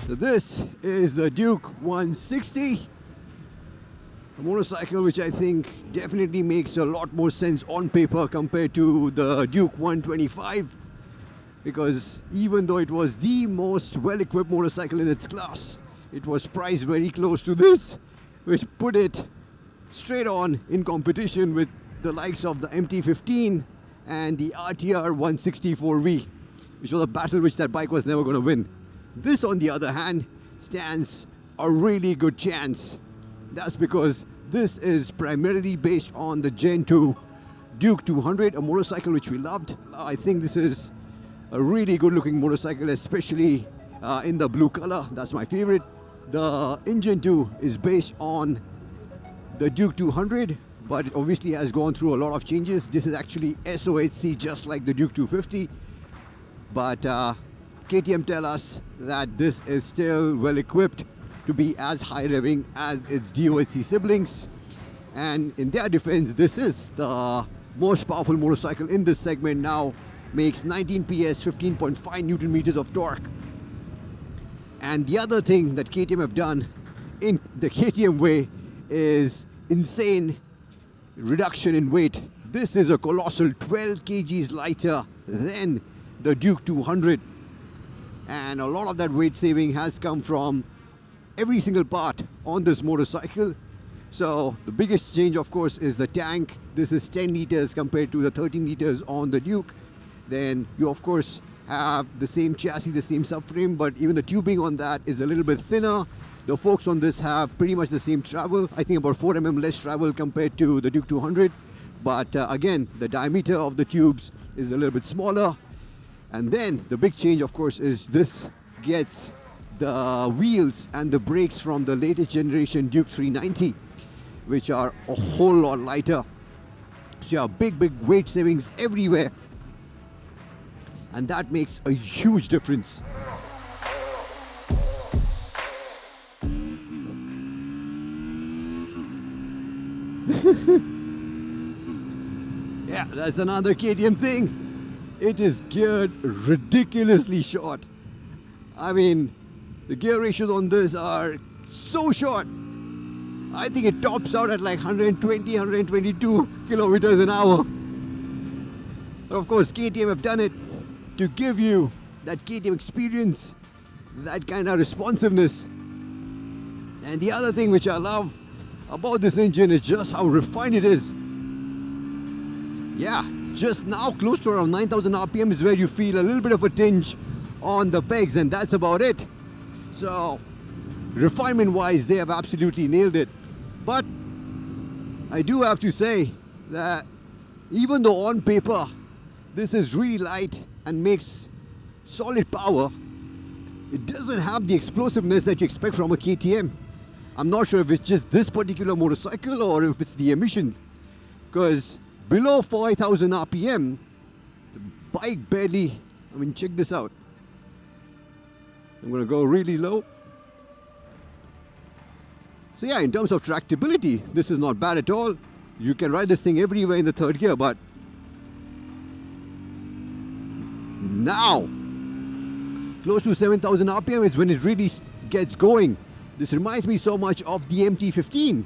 So this is the Duke 160, a motorcycle which I think definitely makes a lot more sense on paper compared to the Duke 125, because even though it was the most well-equipped motorcycle in its class, it was priced very close to this, which put it straight on in competition with the likes of the MT-15 and the RTR 164V, which was a battle which that bike was never going to win. This, on the other hand, stands a really good chance. That's because this is primarily based on the Gen 2 Duke 200, a motorcycle which we loved. I think this is a really good looking motorcycle, especially in the blue color. That's my favorite. The engine too is based on the Duke 200, but it obviously has gone through a lot of changes. This is actually SOHC, just like the Duke 250, but KTM tell us that this is still well equipped to be as high revving as its DOHC siblings. And in their defense, this is the most powerful motorcycle in this segment now, makes 19 PS, 15.5 Newton meters of torque. And the other thing that KTM have done in the KTM way is insane reduction in weight. This is a colossal 12 kgs lighter than the Duke 200. And a lot of that weight saving has come from every single part on this motorcycle. So the biggest change, of course, is the tank. This is 10 liters compared to the 13 liters on the Duke. Then you, of course, have the same chassis, the same subframe, but even the tubing on that is a little bit thinner. The forks on this have pretty much the same travel. I think about 4 mm less travel compared to the Duke 200. But again, the diameter of the tubes is a little bit smaller. And then the big change, of course, is this gets the wheels and the brakes from the latest generation Duke 390, which are a whole lot lighter. So you have big weight savings everywhere. And that makes a huge difference. Yeah, that's another KTM thing. It is geared ridiculously short. I mean, the gear ratios on this are so short. I think it tops out at like 120, 122 kilometers an hour. But of course, KTM have done it to give you that KTM experience, that kind of responsiveness. And the other thing which I love about this engine is just how refined it is. Yeah, just now close to around 9,000 RPM is where you feel a little bit of a tinge on the pegs, and that's about it. So refinement wise, they have absolutely nailed it. But I do have to say that even though on paper this is really light and makes solid power, it doesn't have the explosiveness that you expect from a KTM. I'm not sure if it's just this particular motorcycle or if it's the emissions, because below 5,000 RPM, the bike barely, I mean, check this out. I'm going to go really low. So yeah, in terms of tractability, this is not bad at all. You can ride this thing everywhere in the third gear, but now, close to 7,000 RPM is when it really gets going. This reminds me so much of the MT-15,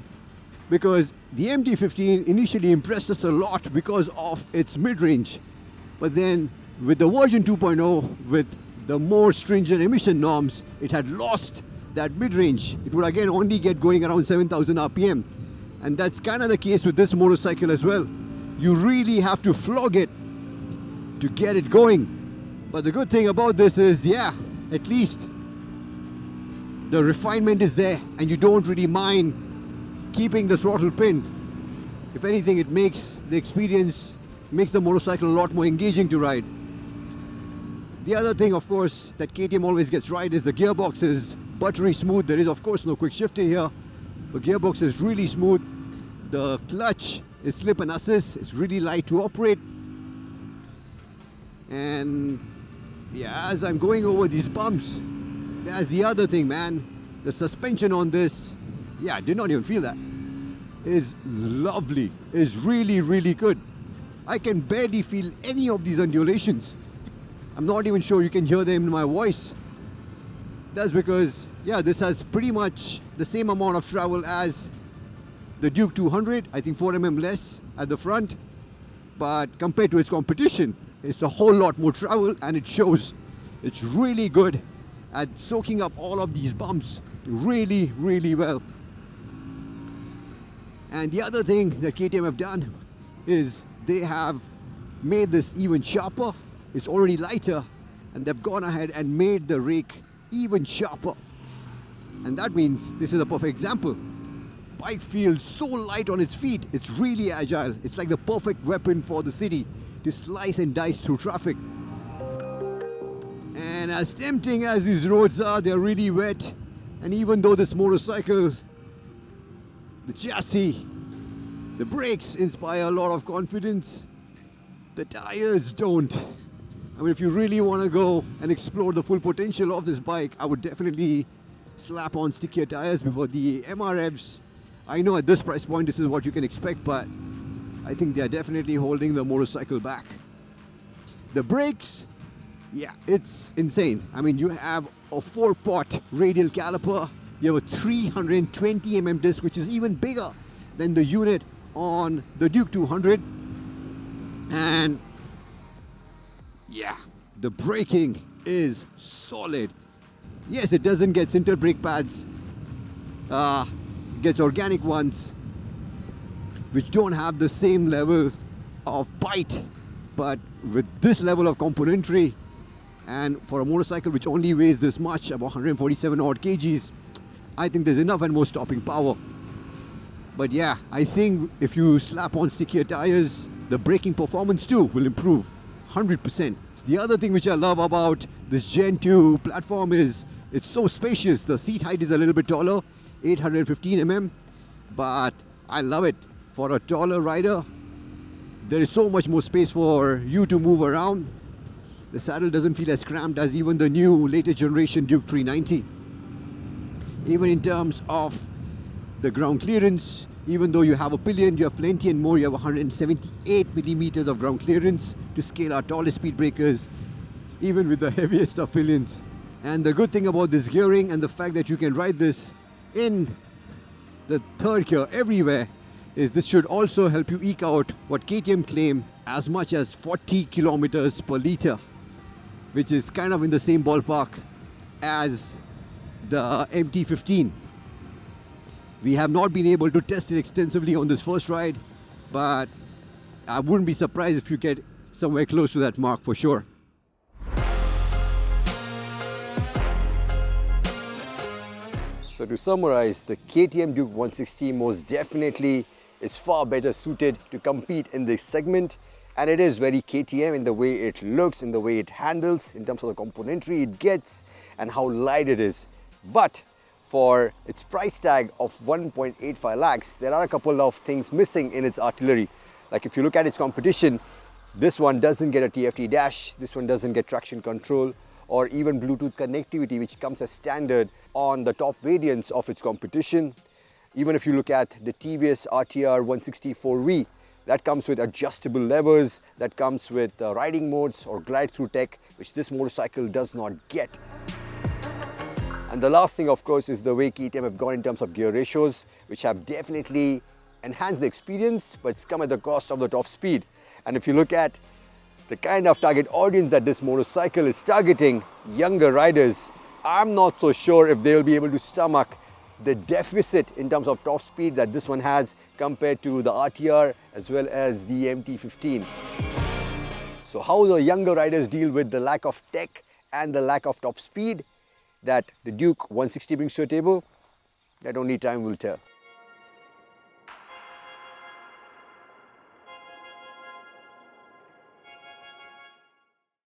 because the MT-15 initially impressed us a lot because of its mid-range. But then with the version 2.0, with the more stringent emission norms, it had lost that mid-range. It would again only get going around 7,000 RPM. And that's kind of the case with this motorcycle as well. You really have to flog it to get it going. But the good thing about this is, yeah, at least the refinement is there and you don't really mind keeping the throttle pinned. If anything, it makes the experience, makes the motorcycle a lot more engaging to ride. The other thing, of course, that KTM always gets right is the gearbox is buttery smooth. There is, of course, no quick shifting here. The gearbox is really smooth. The clutch is slip and assist. It's really light to operate. And yeah, as I'm going over these bumps, that's the other thing, man. The suspension on this, yeah, I did not even feel that. Is lovely. Is really, really good. I can barely feel any of these undulations. I'm not even sure you can hear them in my voice. That's because, yeah, this has pretty much the same amount of travel as the Duke 200. I think 4 mm less at the front. But compared to its competition, it's a whole lot more travel, and it shows. It's really good at soaking up all of these bumps really, really well. And the other thing that KTM have done is they have made this even sharper. It's already lighter, and they've gone ahead and made the rake even sharper. And that means this is a perfect example. Bike feels so light on its feet. It's really agile. It's like the perfect weapon for the city to slice and dice through traffic. And as tempting as these roads are, they're really wet. And even though this motorcycle, the chassis, the brakes inspire a lot of confidence, the tires don't. I mean, if you really want to go and explore the full potential of this bike, I would definitely slap on stickier tires before the MRFs. I know at this price point this is what you can expect, but I think they're definitely holding the motorcycle back. The brakes, yeah, it's insane. I mean, you have a 4-pot radial caliper, you have a 320 mm disc, which is even bigger than the unit on the Duke 200. And yeah, the braking is solid. Yes, it doesn't get sintered brake pads, gets organic ones, which don't have the same level of bite, but with this level of componentry, and for a motorcycle which only weighs this much, about 147 odd kgs, I think there's enough and more stopping power. But yeah, I think if you slap on stickier tires, the braking performance too will improve 100%. The other thing which I love about this Gen 2 platform is it's so spacious. The seat height is a little bit taller, 815 mm, but I love it. For a taller rider, there is so much more space for you to move around. The saddle doesn't feel as cramped as even the new latest generation Duke 390. Even in terms of the ground clearance, even though you have a pillion, you have plenty and more. You have 178 millimeters of ground clearance to scale our tallest speed breakers, even with the heaviest of pillions. And the good thing about this gearing and the fact that you can ride this in the third gear everywhere is this should also help you eke out what KTM claim as much as 40 kilometers per liter, which is kind of in the same ballpark as the MT-15. We have not been able to test it extensively on this first ride, but I wouldn't be surprised if you get somewhere close to that mark for sure. So to summarize, the KTM Duke 160 most definitely is far better suited to compete in this segment, and it is very KTM in the way it looks, in the way it handles, in terms of the componentry it gets and how light it is. But for its price tag of 1.85 lakhs, there are a couple of things missing in its artillery. Like if you look at its competition, this one doesn't get a TFT dash, this one doesn't get traction control or even Bluetooth connectivity, which comes as standard on the top variants of its competition. Even if you look at the TVS RTR 164V, that comes with adjustable levers, that comes with riding modes or glide through tech, which this motorcycle does not get. And the last thing, of course, is the way KTM have gone in terms of gear ratios, which have definitely enhanced the experience, but it's come at the cost of the top speed. And if you look at the kind of target audience that this motorcycle is targeting, younger riders, I'm not so sure if they'll be able to stomach the deficit in terms of top speed that this one has compared to the RTR as well as the MT-15. So how the younger riders deal with the lack of tech and the lack of top speed that the Duke 160 brings to the table, that only time will tell.